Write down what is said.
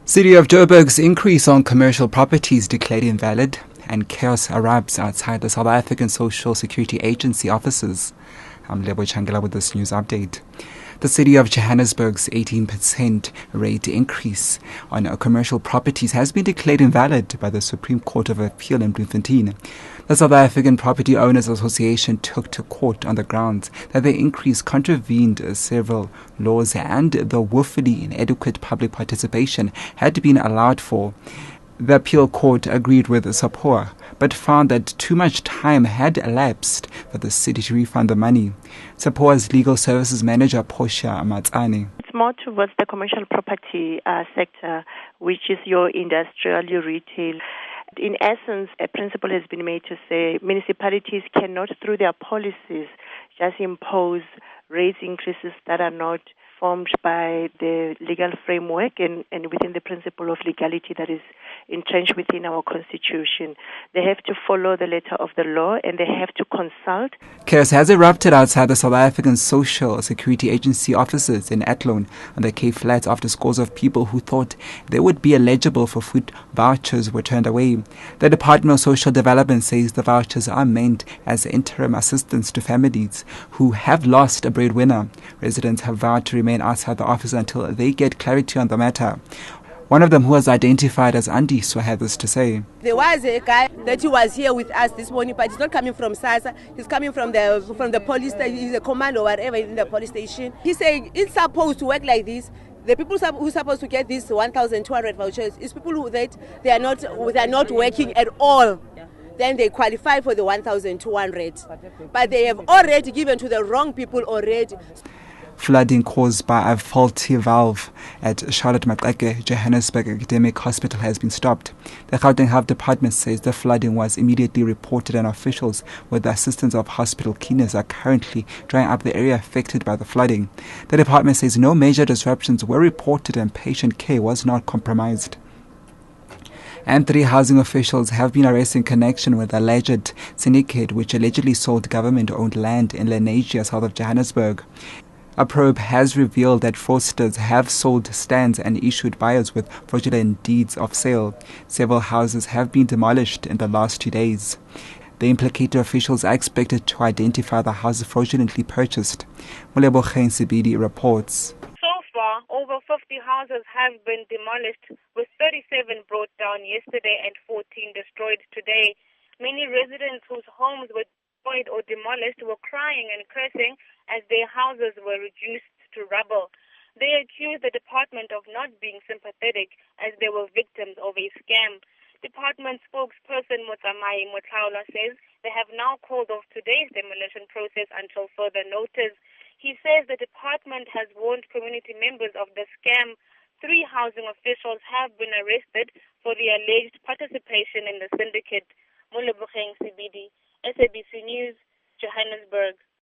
City of Joburg's increase on commercial properties declared invalid, and chaos erupts outside the South African Social Security Agency offices. I'm Lebo Changela with this news update. The City of Johannesburg's 18% rate increase on commercial properties has been declared invalid by the Supreme Court of Appeal in Bloemfontein. The South African Property Owners Association took to court on the grounds that the increase contravened several laws and the woefully inadequate public participation had been allowed for. The appeal court agreed with SABC, but found that too much time had elapsed for the city to refund the money. SABC's legal services manager, Portia Matsani. It's more towards the commercial property sector, which is your industrial, your retail. In essence, a principle has been made to say municipalities cannot, through their policies, just impose rate increases that are not formed by the legal framework and within the principle of legality that is entrenched within our constitution. They have to follow the letter of the law and they have to consult. Chaos has erupted outside the South African Social Security Agency offices in Athlone on the Cape Flats after scores of people who thought they would be eligible for food vouchers were turned away. The Department of Social Development says the vouchers are meant as interim assistance to families who have lost a breadwinner. Residents have vowed to remain outside the office until they get clarity on the matter. One of them, who was identified as Andiswa, had this to say. There was a guy that he was here with us this morning, but he's not coming from SASA. He's coming from the police station. He's a commando or whatever in the police station. He's saying it's supposed to work like this. The people who are supposed to get these 1,200 vouchers is people who they are not working at all. Then they qualify for the 1,200. But they have already given to the wrong people already. Flooding caused by a faulty valve at Charlotte Maxeke Johannesburg Academic Hospital has been stopped. The Gauteng Health Department says the flooding was immediately reported and officials with the assistance of hospital cleaners are currently drying up the area affected by the flooding. The department says no major disruptions were reported and patient care was not compromised. And 3 housing officials have been arrested in connection with the alleged syndicate which allegedly sold government-owned land in Lenasia, south of Johannesburg. A probe has revealed that fraudsters have sold stands and issued buyers with fraudulent deeds of sale. Several houses have been demolished in the last 2 days. The implicated officials are expected to identify the houses fraudulently purchased. NewsBreak5pm reports. So far, over 50 houses have been demolished, with 37 brought down yesterday and 14 destroyed today. Many residents whose homes were destroyed or demolished were crying and cursing as their houses were reduced to rubble. They accused the department of not being sympathetic as they were victims of a scam. Department spokesperson Motsamai Motlaula says they have now called off today's demolition process until further notice. He says the department has warned community members of the scam. 3 housing officials have been arrested for the alleged participation in the syndicate. Mulebogeng CBD, SABC News, Johannesburg.